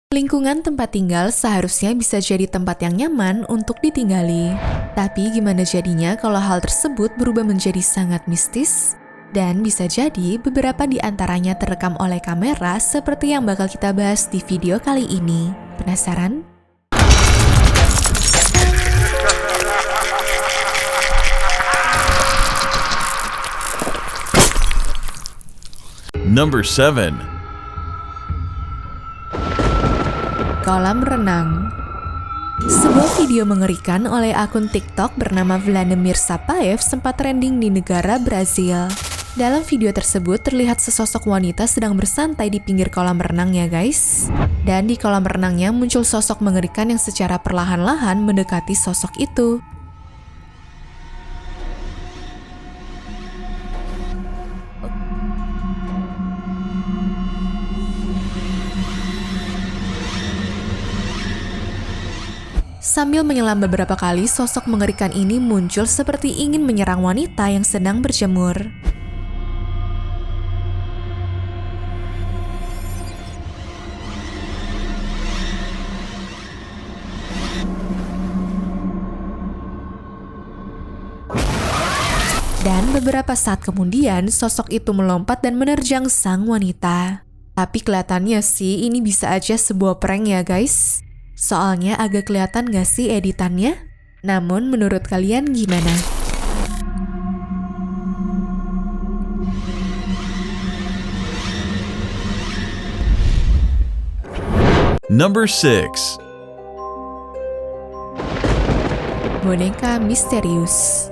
Lingkungan tempat tinggal seharusnya bisa jadi tempat yang nyaman untuk ditinggali. Tapi gimana jadinya kalau hal tersebut berubah menjadi sangat mistis? Dan bisa jadi beberapa di antaranya terekam oleh kamera seperti yang bakal kita bahas di video kali ini. Penasaran? Number 7. Kolam renang. Sebuah video mengerikan oleh akun TikTok bernama Vladimir Sapaev sempat trending di negara Brazil. Dalam video tersebut terlihat sesosok wanita sedang bersantai di pinggir kolam renang ya guys. Dan di kolam renangnya muncul sosok mengerikan yang secara perlahan-lahan mendekati sosok itu. Sambil menyelam beberapa kali, sosok mengerikan ini muncul seperti ingin menyerang wanita yang sedang berjemur. Dan beberapa saat kemudian, sosok itu melompat dan menerjang sang wanita. Tapi kelihatannya sih ini bisa aja sebuah prank ya guys. Soalnya agak kelihatan gak sih editannya? Namun menurut kalian gimana? Number 6. Boneka misterius.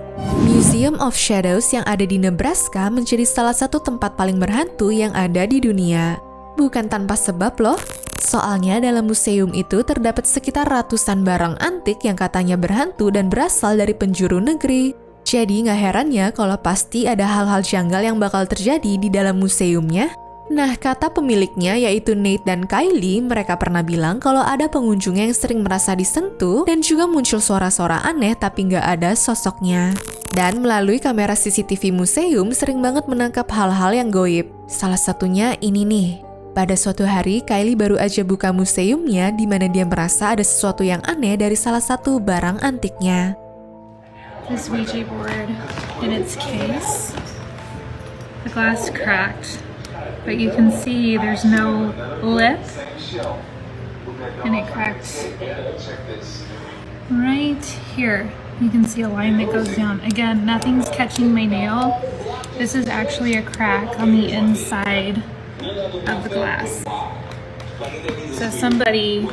Museum of Shadows yang ada di Nebraska menjadi salah satu tempat paling berhantu yang ada di dunia. Bukan tanpa sebab loh. Soalnya dalam museum itu terdapat sekitar ratusan barang antik yang katanya berhantu dan berasal dari penjuru negeri. Jadi nggak heran ya kalau pasti ada hal-hal janggal yang bakal terjadi di dalam museumnya. Nah, kata pemiliknya yaitu Nate dan Kylie, mereka pernah bilang kalau ada pengunjungnya yang sering merasa disentuh dan juga muncul suara-suara aneh tapi nggak ada sosoknya. Dan melalui kamera CCTV museum sering banget menangkap hal-hal yang goib. Salah satunya ini nih. Pada suatu hari, Kylie baru aja buka museumnya di mana dia merasa ada sesuatu yang aneh dari salah satu barang antiknya. This Ouija board in its case, the glass cracked, but you can see there's no lip, and it cracked right here. You can see a line that goes down. Again, nothing's catching my nail. This is actually a crack on the inside of the glass. So somebody.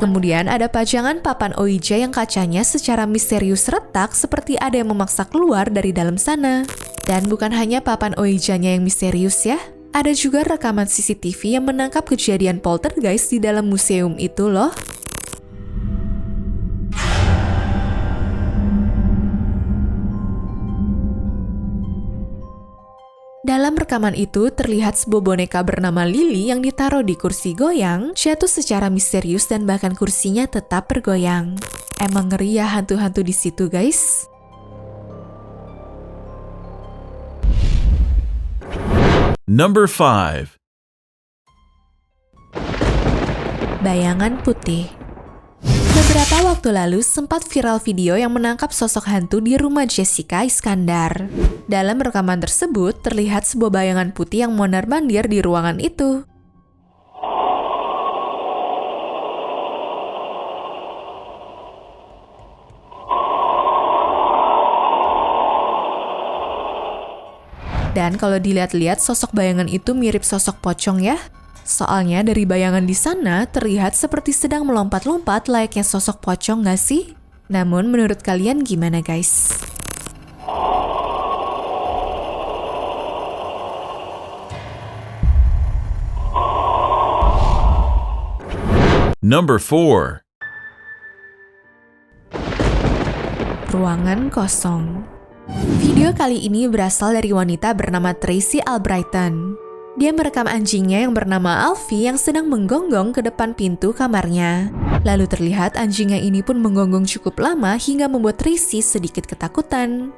Kemudian ada pajangan papan Ouija yang kacanya secara misterius retak seperti ada yang memaksa keluar dari dalam sana. Dan bukan hanya papan Ouija-nya yang misterius ya, ada juga rekaman CCTV yang menangkap kejadian poltergeist di dalam museum itu loh. Dalam rekaman itu terlihat sebuah boneka bernama Lily yang ditaruh di kursi goyang, jatuh secara misterius dan bahkan kursinya tetap bergoyang. Emang ngeri ya hantu-hantu di situ guys. Number 5. Bayangan putih. Beberapa waktu lalu sempat viral video yang menangkap sosok hantu di rumah Jessica Iskandar. Dalam rekaman tersebut terlihat sebuah bayangan putih yang mondar-mandir di ruangan itu. Dan kalau dilihat-lihat sosok bayangan itu mirip sosok pocong ya. Soalnya dari bayangan di sana terlihat seperti sedang melompat-lompat layaknya sosok pocong gak sih? Namun menurut kalian gimana guys? Number 4. Ruangan kosong. Video kali ini berasal dari wanita bernama Tracy Albrighton. Dia merekam anjingnya yang bernama Alfie yang sedang menggonggong ke depan pintu kamarnya. Lalu terlihat anjingnya ini pun menggonggong cukup lama hingga membuat Tracy sedikit ketakutan.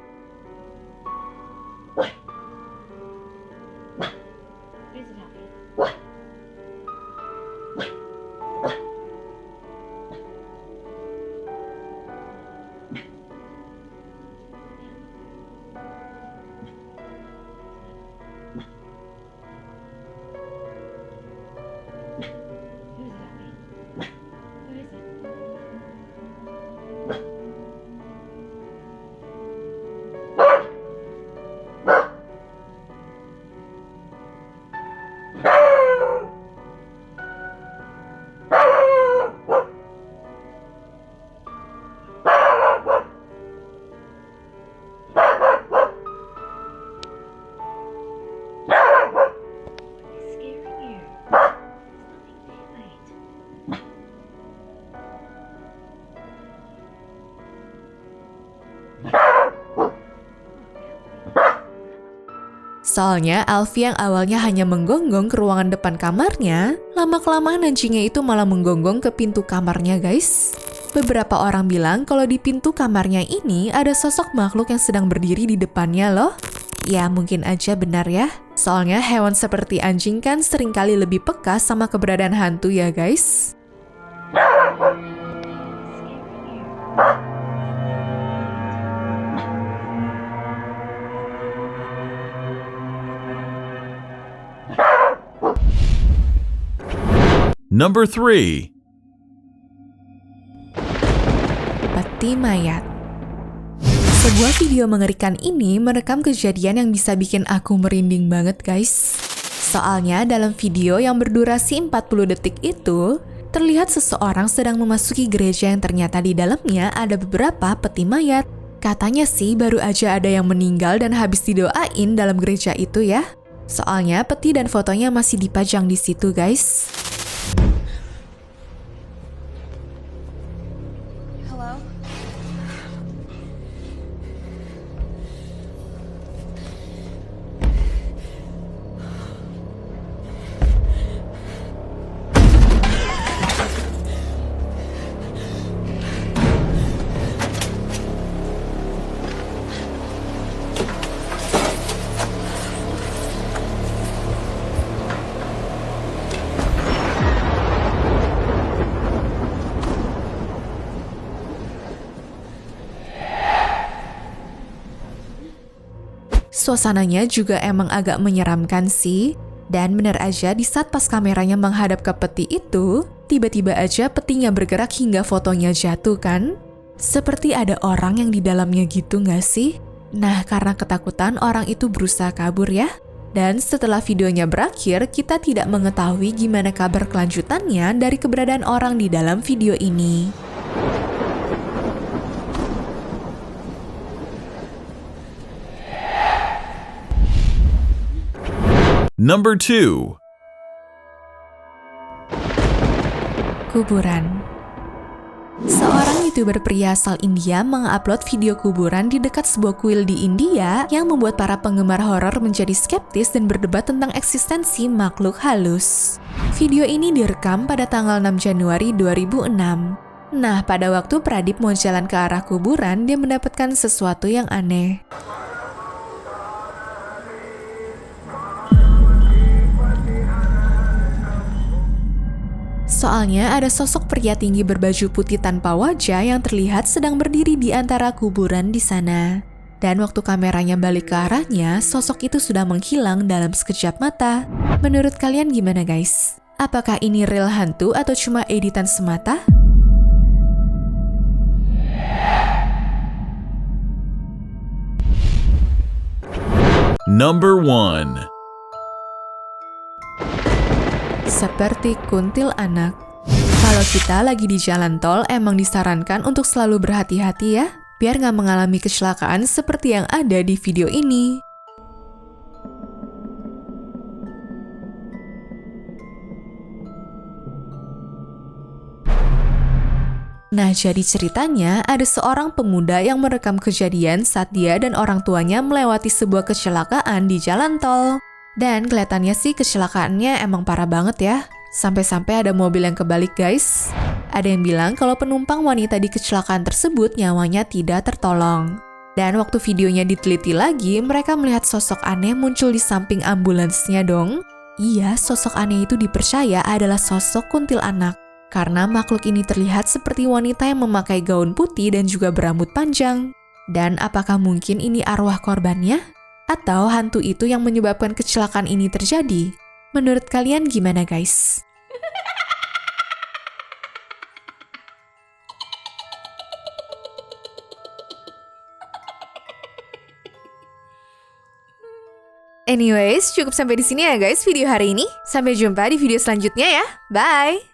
Soalnya Alfie yang awalnya hanya menggonggong ke ruangan depan kamarnya, lama-kelamaan anjingnya itu malah menggonggong ke pintu kamarnya guys. Beberapa orang bilang kalau di pintu kamarnya ini ada sosok makhluk yang sedang berdiri di depannya loh. Ya mungkin aja benar ya. Soalnya hewan seperti anjing kan seringkali lebih peka sama keberadaan hantu ya guys. Number 3. Peti mayat. Sebuah video mengerikan ini merekam kejadian yang bisa bikin aku merinding banget guys. Soalnya dalam video yang berdurasi 40 detik itu, terlihat seseorang sedang memasuki gereja yang ternyata di dalamnya ada beberapa peti mayat. Katanya sih baru aja ada yang meninggal dan habis didoain dalam gereja itu ya. Soalnya peti dan fotonya masih dipajang di situ guys. Suasananya juga emang agak menyeramkan sih. Dan bener aja di saat pas kameranya menghadap ke peti itu, tiba-tiba aja petinya bergerak hingga fotonya jatuh kan? Seperti ada orang yang di dalamnya gitu gak sih? Nah karena ketakutan orang itu berusaha kabur ya. Dan setelah videonya berakhir, kita tidak mengetahui gimana kabar kelanjutannya dari keberadaan orang di dalam video ini. Number 2. Kuburan. Seorang YouTuber pria asal India mengupload video kuburan di dekat sebuah kuil di India yang membuat para penggemar horor menjadi skeptis dan berdebat tentang eksistensi makhluk halus. Video ini direkam pada tanggal 6 Januari 2006. Nah, pada waktu Pradip mau jalan ke arah kuburan, dia mendapatkan sesuatu yang aneh. Soalnya ada sosok pria tinggi berbaju putih tanpa wajah yang terlihat sedang berdiri di antara kuburan di sana. Dan waktu kameranya balik ke arahnya, sosok itu sudah menghilang dalam sekejap mata. Menurut kalian gimana guys? Apakah ini real hantu atau cuma editan semata? Number 1. Seperti kuntilanak. Kalau kita lagi di jalan tol, emang disarankan untuk selalu berhati-hati ya, biar nggak mengalami kecelakaan seperti yang ada di video ini. Nah, jadi ceritanya ada seorang pemuda yang merekam kejadian saat dia dan orang tuanya melewati sebuah kecelakaan di jalan tol. Dan kelihatannya sih kecelakaannya emang parah banget ya. Sampai-sampai ada mobil yang kebalik guys. Ada yang bilang kalau penumpang wanita di kecelakaan tersebut nyawanya tidak tertolong. Dan waktu videonya diteliti lagi, mereka melihat sosok aneh muncul di samping ambulansnya dong. Iya, sosok aneh itu dipercaya adalah sosok kuntilanak. Karena makhluk ini terlihat seperti wanita yang memakai gaun putih dan juga berambut panjang. Dan apakah mungkin ini arwah korbannya? Atau hantu itu yang menyebabkan kecelakaan ini terjadi? Menurut kalian gimana guys? Anyways, cukup sampai di sini ya guys video hari ini. Sampai jumpa di video selanjutnya ya. Bye!